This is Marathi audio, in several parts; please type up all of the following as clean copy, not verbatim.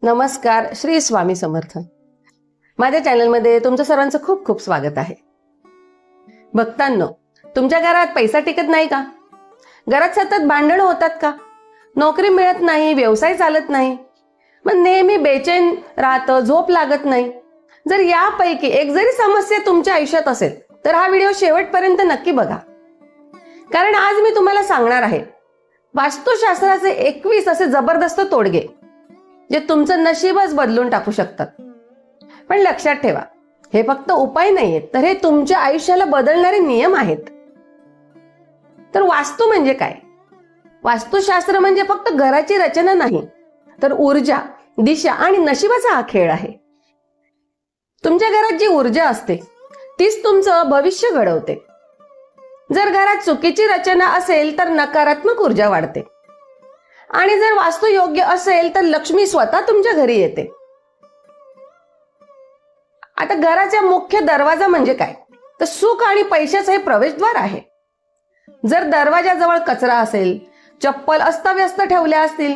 नमस्कार, श्री स्वामी समर्थ. माझ्या चॅनलमध्ये तुमचं सर्वांचं खूप खूप स्वागत आहे. भक्तांनो, तुमच्या घरात पैसा टिकत नाही का? घरात सतत भांडणं होतात का? नोकरी मिळत नाही, व्यवसाय चालत नाही, मग नेहमी बेचैन राहतं, झोप लागत नाही. जर यापैकी एक जरी समस्या तुमच्या आयुष्यात असेल तर हा व्हिडिओ शेवटपर्यंत नक्की बघा. कारण आज मी तुम्हाला सांगणार आहे वास्तुशास्त्राचे 21 असे जबरदस्त तोडगे जे तुमचं नशीबच बदलून टाकू शकतात. पण लक्षात ठेवा, हे फक्त उपाय नाहीयेत, तर हे तुमच्या आयुष्याला बदलणारे नियम आहेत. तर वास्तू म्हणजे काय? वास्तुशास्त्र म्हणजे फक्त घराची रचना नाही, तर ऊर्जा, दिशा आणि नशिबाचा हा खेळ आहे. तुमच्या घरात जी ऊर्जा असते तीच तुमचं भविष्य घडवते. जर घरात चुकीची रचना असेल तर नकारात्मक ऊर्जा वाढते, आणि जर वास्तू योग्य असेल तर लक्ष्मी स्वतः तुमच्या घरी येते. आता घराचा मुख्य दरवाजा म्हणजे काय? तर सुख आणि पैशाचं हे प्रवेशद्वार आहे. जर दरवाजाजवळ कचरा असेल, चप्पल अस्ताव्यस्त ठेवल्या असतील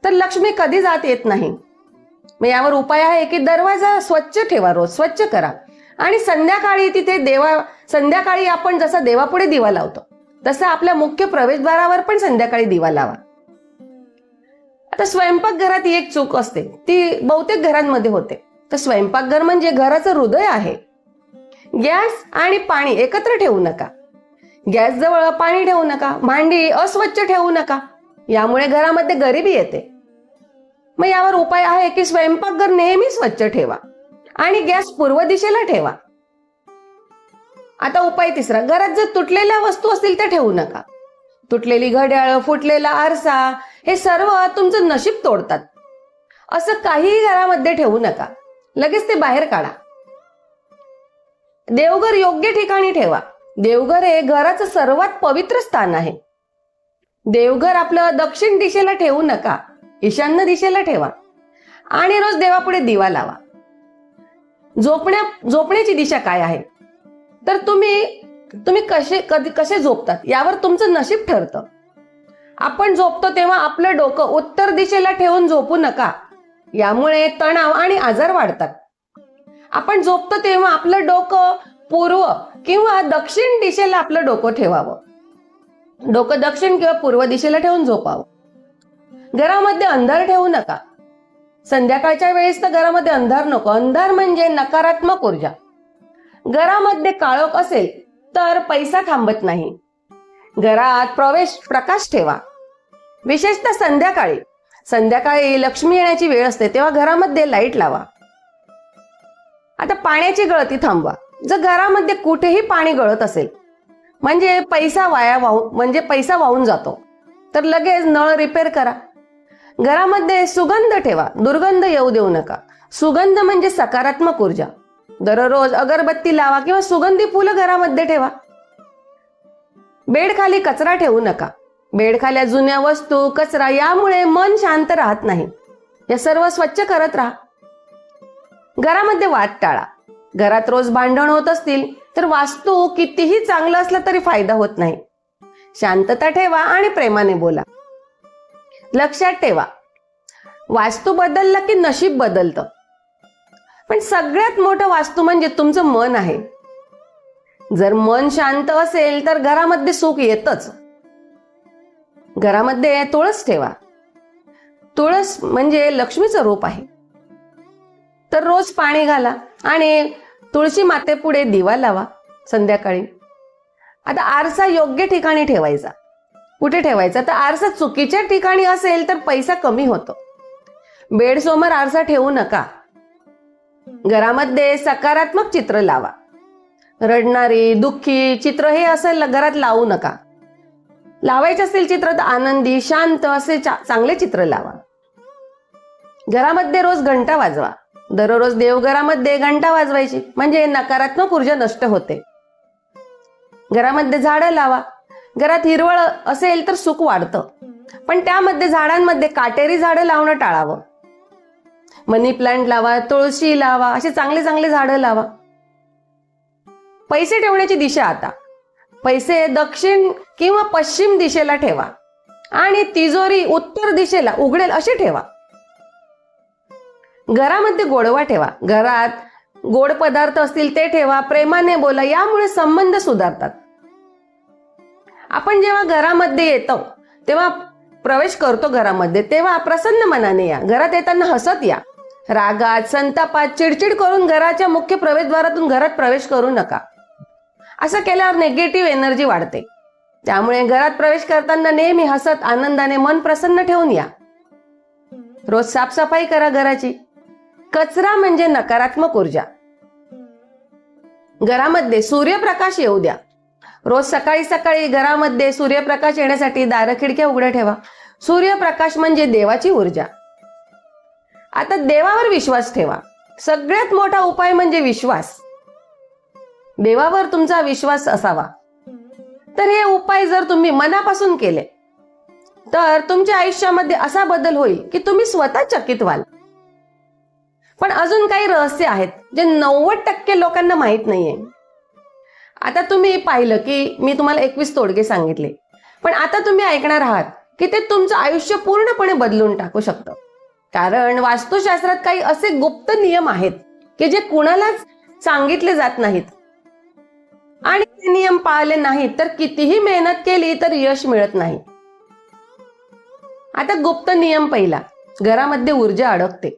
तर लक्ष्मी कधी जात येत नाही. मग यावर उपाय आहे की दरवाजा स्वच्छ ठेवा, रोज स्वच्छ करा. आणि संध्याकाळी संध्याकाळी आपण जसा देवापुढे दिवा लावतो तसं आपल्या मुख्य प्रवेशद्वारावर पण संध्याकाळी दिवा लावा. आता स्वयंपाकघरात एक चूक असते, ती बहुतेक घरांमध्ये होते. तर स्वयंपाकघर म्हणजे घराचं हृदय आहे. गॅस आणि पाणी एकत्र ठेवू नका. गॅस जवळ पाणी ठेवू नका. भांडी अस्वच्छ ठेवू नका. यामुळे घरामध्ये गरिबी येते. मग यावर उपाय आहे की स्वयंपाकघर नेहमी स्वच्छ ठेवा आणि गॅस पूर्व दिशेला ठेवा. आता उपाय तिसरा, घरात जर तुटलेल्या वस्तू असतील तर ठेवू नका. तुटलेली घड्याळ, फुटलेला आरसा हे सर्व तुमचं नशीब तोडतात. असं काहीही घरामध्ये ठेवू नका, लगेच ते बाहेर काढा. देवघर योग्य ठिकाणी ठेवा. देवघर हे घराचं सर्वात पवित्र स्थान आहे. देवघर आपलं दक्षिण दिशेला ठेवू नका, ईशान्य दिशेला ठेवा. आणि रोज देवापुढे दिवा लावा. झोपण्याची दिशा काय आहे? तर तुम्ही कसे झोपतात यावर तुमचं नशीब ठरतं. आपण झोपतो तेव्हा आपलं डोकं उत्तर दिशेला ठेवून झोपू नका. यामुळे तणाव आणि आजार वाढतात. आपण झोपतो तेव्हा आपलं डोकं पूर्व किंवा दक्षिण दिशेला आपलं डोकं ठेवावं. डोकं दक्षिण किंवा पूर्व दिशेला ठेवून झोपावं. घरामध्ये अंधार ठेवू नका. संध्याकाळच्या वेळेस तर घरामध्ये अंधार नको. अंधार म्हणजे नकारात्मक ऊर्जा. घरामध्ये काळोख असेल तर पैसा थांबत नाही. घरात प्रकाश ठेवा. विशेषतः संध्याकाळी लक्ष्मी येण्याची वेळ असते, तेव्हा घरामध्ये लाईट लावा. आता पाण्याची गळती थांबवा. जर घरामध्ये कुठेही पाणी गळत असेल म्हणजे पैसा वाहून जातो, तर लगेच नळ रिपेअर करा. घरामध्ये सुगंध ठेवा. दुर्गंध येऊ देऊ नका. सुगंध म्हणजे सकारात्मक ऊर्जा. दररोज अगरबत्ती लावा किंवा सुगंधी फुलं घरामध्ये ठेवा. बेड खाली कचरा ठेवू नका. बेड खाल्या जुन्या वस्तू, कचरा यामुळे मन शांत राहत नाही. या सर्व स्वच्छ करत राहा. घरामध्ये वाद टाळा. घरात रोज भांडण होत असतील तर वास्तू कितीही चांगलं असलं तरी फायदा होत नाही. शांतता ठेवा आणि प्रेमाने बोला. लक्षात ठेवा, वास्तू बदलला की नशीब बदलतं. पण सगळ्यात मोठं वास्तू म्हणजे तुमचं मन आहे. जर मन शांत असेल तर घरामध्ये सुख येतच. घरामध्ये तुळस ठेवा. तुळस म्हणजे लक्ष्मीचं रूप आहे. तर रोज पाणी घाला आणि तुळशी मातेपुढे दिवा लावा संध्याकाळी. आता आरसा योग्य ठिकाणी ठेवायचा. कुठे ठेवायचा? तर आरसा चुकीच्या ठिकाणी असेल तर पैसा कमी होतो. बेड समोर आरसा ठेवू नका. घरामध्ये सकारात्मक चित्र लावा. रडणारी, दुःखी चित्र हे असं घरात लावू नका. लावायचे असेल चित्र तर आनंदी, शांत असे चांगले चित्र लावा. घरामध्ये रोज घंटा वाजवा. दररोज देवघरामध्ये घंटा वाजवायची, म्हणजे नकारात्मक ऊर्जा नष्ट होते. घरामध्ये झाडं लावा. घरात हिरवळ असेल तर सुख वाढतं, पण त्यामध्ये झाडांमध्ये काटेरी झाडं लावणं टाळावं. मनी प्लांट लावा, तुळशी लावा, असे चांगले चांगले झाडं लावा. पैसे ठेवण्याची दिशा, आता पैसे दक्षिण किंवा पश्चिम दिशेला ठेवा आणि तिजोरी उत्तर दिशेला उघडेल अशी ठेवा. घरामध्ये गोडवा ठेवा. घरात गोड पदार्थ असतील ते ठेवा. प्रेमाने बोला. यामुळे संबंध सुधारतात. आपण जेव्हा घरामध्ये येतो, तेव्हा प्रवेश करतो घरामध्ये, तेव्हा प्रसन्न मनाने या. घरात येताना हसत या. रागात, संतापात, चिडचिड करून घराच्या मुख्य प्रवेशद्वारातून घरात प्रवेश करू नका. असं केल्यावर निगेटिव्ह एनर्जी वाढते. त्यामुळे घरात प्रवेश करताना नेहमी हसत, आनंदाने, मन प्रसन्न ठेवून या. रोज साफसफाई करा घराची. कचरा म्हणजे नकारात्मक ऊर्जा. घरामध्ये सूर्यप्रकाश येऊ द्या. रोज सकाळी सकाळी घरामध्ये सूर्यप्रकाश येण्यासाठी दारं खिडक्या उघड्या ठेवा. सूर्यप्रकाश म्हणजे देवाची ऊर्जा. आता देवावर विश्वास ठेवा. सगळ्यात मोठा उपाय म्हणजे विश्वास. देवावर तुमचा विश्वास असावा. तर हे उपाय जर तुम्ही मनापासून केले तर तुमच्या आयुष्यामध्ये असा बदल होईल की तुम्ही स्वतः चकित व्हाल. पण अजून काही रहस्य आहेत जे 90% लोकांना माहित नाहीये. आता तुम्ही पाहिलं की मी तुम्हाला 21 तोडगे सांगितले, पण आता तुम्ही ऐकणार आहात की ते तुमचं आयुष्य पूर्णपणे बदलून टाकू शकतं. कारण वास्तुशास्त्रात काही असे गुप्त नियम आहेत की जे कुणालाच सांगितले जात नाहीत. आणि ते नियम पाळले नाहीत तर कितीही मेहनत केली तर यश मिळत नाही. आता गुप्त नियम पहिला, घरामध्ये ऊर्जा अडकते.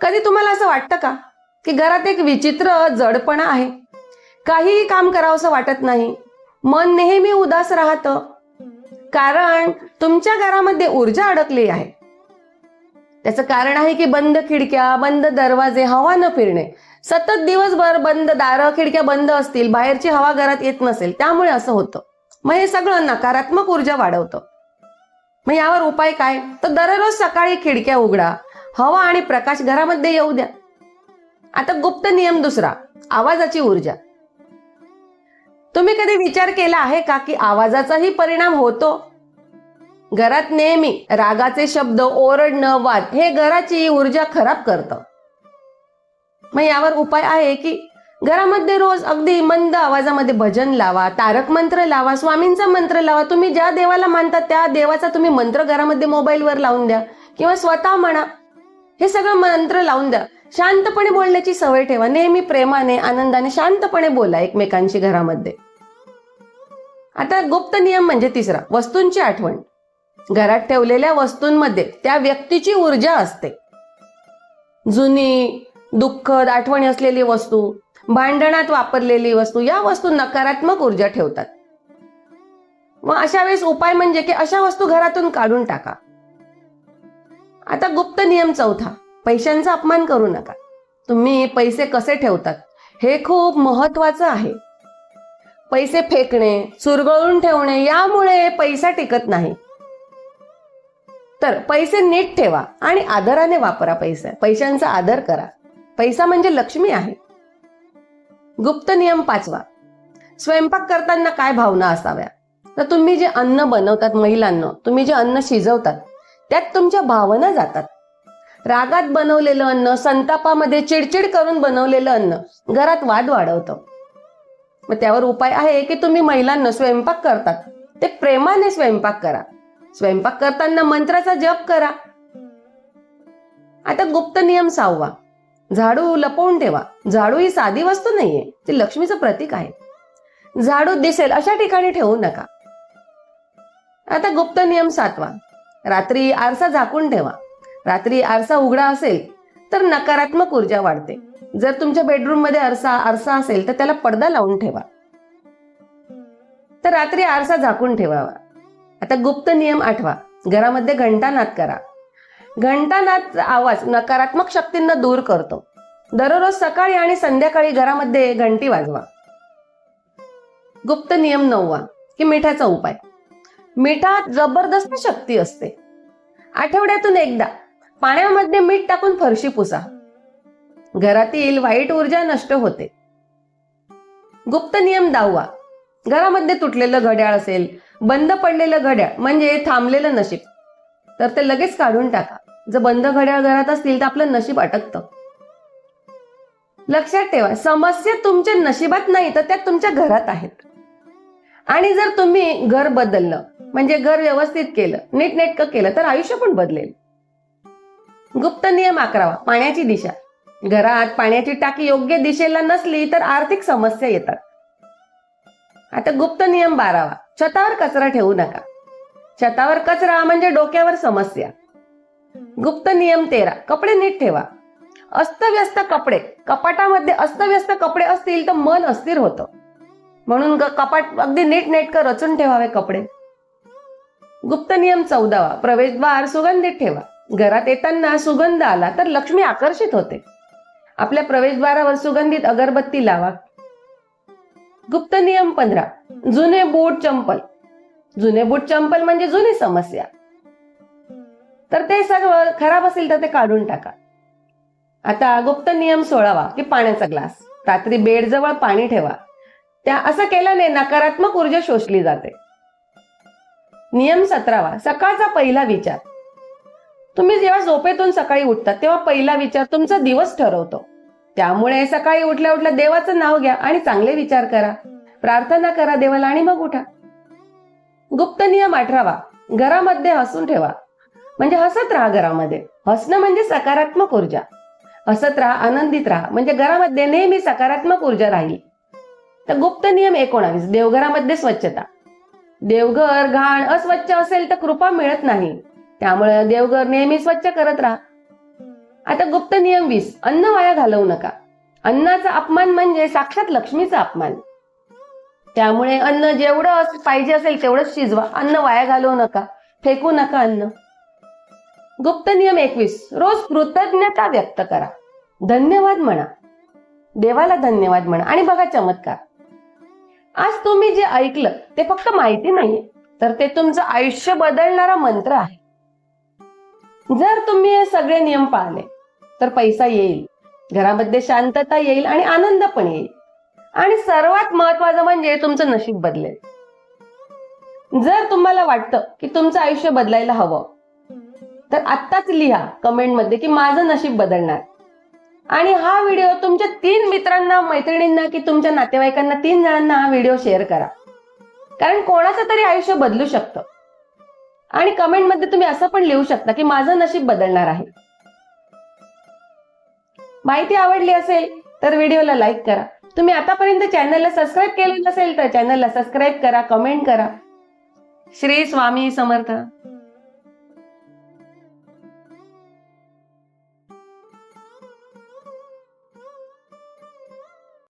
कधी तुम्हाला असं वाटतं का की घरात एक विचित्र जडपणा आहे? काहीही काम करावंसं वाटत नाही. मन नेहमी उदास राहतं. कारण तुमच्या घरामध्ये ऊर्जा अडकली आहे. त्याचं कारण आहे की बंद खिडक्या, बंद दरवाजे, हवा न फिरणे. सतत दिवसभर बंद दारं खिडक्या बंद असतील, बाहेरची हवा घरात येत नसेल, त्यामुळे असं होतं. मग हे सगळं नकारात्मक ऊर्जा वाढवतं. मग यावर उपाय काय? तर दररोज सकाळी खिडक्या उघडा. हवा आणि प्रकाश घरामध्ये येऊ द्या. आता गुप्त नियम दुसरा, आवाजाची ऊर्जा. तुम्ही कधी विचार केला आहे का की आवाजाचाही परिणाम होतो? घरात नेहमी रागाचे शब्द, ओरडणं, वाद हे घराची ऊर्जा खराब करतं. मग यावर उपाय आहे की घरामध्ये रोज अगदी मंद आवाजामध्ये भजन लावा, तारक मंत्र लावा, स्वामींचा मंत्र लावा. तुम्ही ज्या देवाला मानता त्या देवाचा तुम्ही मंत्र घरामध्ये मोबाईलवर लावून द्या किंवा स्वतः म्हणा. हे सगळं मंत्र लावून द्या. शांतपणे बोलण्याची सवय ठेवा. नेहमी प्रेमाने, आनंदाने, शांतपणे बोला एकमेकांशी घरामध्ये. आता गुप्त नियम म्हणजे तिसरा, वस्तूंची आठवण. घरात ठेवलेल्या वस्तूंमध्ये त्या व्यक्तीची ऊर्जा असते. जुनी, दुःखद आठवणी असलेली वस्तू, भांडणात वापरलेली वस्तू, या वस्तू नकारात्मक ऊर्जा ठेवतात. मग अशा वेळेस उपाय म्हणजे की अशा वस्तू घरातून काढून टाका. आता गुप्त नियम चौथा, पैशांचा अपमान करू नका. तुम्ही पैसे कसे ठेवतात हे खूप महत्वाचं आहे. पैसे फेकणे, चुरगळून ठेवणे यामुळे पैसा टिकत नाही. तर पैसे नीट ठेवा आणि आदराने वापरा. पैशांचा आदर करा. पैसा म्हणजे लक्ष्मी आहे. गुप्त नियम पाचवा, स्वयंपाक करताना काय भावना असाव्या? तर तुम्ही जे अन्न बनवतात, महिलांना तुम्ही जे अन्न शिजवतात त्यात तुमच्या भावना जातात. रागात बनवलेलं अन्न, संतापामध्ये चिडचिड करून बनवलेलं अन्न घरात वाद वाढवतं. मग त्यावर उपाय आहे की तुम्ही महिलांना स्वयंपाक करतात ते प्रेमाने स्वयंपाक करा. स्वयंपाक करताना मंत्राचा जप करा. आता गुप्त नियम सहावा, झाडू लपवून ठेवा. झाडू ही साधी वस्तू नाहीये, ती लक्ष्मीचं प्रतीक आहे. झाडू दिसेल अशा ठिकाणी ठेवू नका. आता गुप्त नियम सातवा, रात्री आरसा झाकून ठेवा. रात्री आरसा उघडा असेल तर नकारात्मक ऊर्जा वाढते. जर तुमच्या बेडरूम मध्ये आरसा असेल तर त्याला पडदा लावून ठेवा. तर रात्री आरसा झाकून ठेवावा. आता गुप्त नियम आठवा, घरामध्ये घंटानाद करा. घंटानाद आवाज नकारात्मक शक्तींना दूर करतो. दररोज सकाळी आणि संध्याकाळी घरामध्ये घंटी वाजवा. गुप्त नियम नववा की मिठाचा उपाय. मिठात जबरदस्त शक्ती असते. आठवड्यातून एकदा पाण्यामध्ये मीठ टाकून फरशी पुसा. घरातील वाईट ऊर्जा नष्ट होते. गुप्त नियम 10वा, घरामध्ये तुटलेलं घड्याळ असेल, बंद पडलेलं घड्याळ म्हणजे थांबलेलं नशीब, तर ते लगेच काढून टाका. जर बंद घड्याळ घरात असतील तर आपलं नशीब अटकतं. लक्षात ठेवा, समस्या तुमच्या नशिबात नाही तर त्या तुमच्या घरात आहेत. आणि जर तुम्ही घर बदललं म्हणजे घर व्यवस्थित केलं, नीटनेटकं केलं तर आयुष्य पण बदलेल. गुप्त नियम 11, पाण्याची दिशा. घरात पाण्याची टाकी योग्य दिशेला नसली तर आर्थिक समस्या येतात. आता गुप्त नियम 12, छतावर कचरा ठेवू नका. छतावर कचरा म्हणजे डोक्यावर समस्या. गुप्त नियम 13, कपडे नीट ठेवा. अस्तव्यस्त कपडे, कपाटामध्ये अस्तव्यस्त कपडे असतील तर मन अस्थिर होतं. म्हणून कपाट अगदी नीटनेटकं रचून ठेवावे कपडे. गुप्त नियम 14, प्रवेशद्वार सुगंधित ठेवा. घरात येताना सुगंध आला तर लक्ष्मी आकर्षित होते. आपल्या प्रवेशद्वारावर सुगंधित अगरबत्ती लावा. गुप्त नियम 15, जुने बूट चंपल. जुने बूट चंपल म्हणजे जुनी समस्या. तर ते सगळं खराब असेल तर ते काढून टाका. आता गुप्त नियम 16, की पाण्याचा ग्लास. रात्री बेडजवळ पाणी ठेवा. असं केल्याने नकारात्मक ऊर्जा शोषली जाते. नियम 17, सकाळचा पहिला विचार. तुम्ही जेव्हा झोपेतून सकाळी उठतात तेव्हा पहिला विचार तुमचा दिवस ठरवतो. त्यामुळे सकाळी उठल्या उठल्या देवाचं नाव घ्या आणि चांगले विचार करा, प्रार्थना करा देवाला आणि मग उठा. गुप्त नियम 18, घरामध्ये हसून ठेवा. म्हणजे हसत राहा घरामध्ये. हसणं म्हणजे सकारात्मक ऊर्जा. हसत राहा, आनंदित राहा, म्हणजे घरामध्ये नेहमी सकारात्मक ऊर्जा राहील. तर गुप्त नियम 19, देवघरामध्ये स्वच्छता. देवघर घाण अस्वच्छ असेल तर कृपा मिळत नाही. त्यामुळे देवघर नेहमी स्वच्छ करत राहा. आता गुप्त नियम 20, अन्न वाया घालवू नका. अन्नाचा अपमान म्हणजे साक्षात लक्ष्मीचा अपमान. त्यामुळे अन्न जेवढं पाहिजे असेल तेवढंच शिजवा. अन्न वाया घालवू नका, फेकू नका अन्न. गुप्त नियम 21, रोज कृतज्ञता व्यक्त करा. धन्यवाद म्हणा, देवाला धन्यवाद म्हणा आणि बघा चमत्कार. आज तुम्ही जे ऐकलं ते फक्त माहिती नाहीये, तर ते तुमचं आयुष्य बदलणारा मंत्र आहे. जर तुम्ही हे सगळे नियम पाळले तर पैसा येईल, घरामध्ये शांतता येईल आणि आनंद पण येईल. आणि सर्वात महत्वाचं म्हणजे तुमचं नशीब बदलेल. जर तुम्हाला वाटतं की तुमचं आयुष्य बदलायला हवं तर आत्ताच लिहा कमेंटमध्ये की माझं नशीब बदलणार. आणि हा व्हिडिओ तुमच्या 3 मित्रांना, मैत्रिणींना की तुमच्या नातेवाईकांना, 3 जणांना हा व्हिडिओ शेअर करा. कारण कोणाचं तरी आयुष्य बदलू शकतं. आणि कमेंटमध्ये तुम्ही असं पण लिहू शकता की माझं नशीब बदलणार आहे. माहिती आवडली असेल तर व्हिडिओला लाईक करा. तुम्ही आतापर्यंत चॅनलला सबस्क्राईब केलं नसेल तर चॅनलला सबस्क्राईब करा, कमेंट करा. श्री स्वामी समर्थ.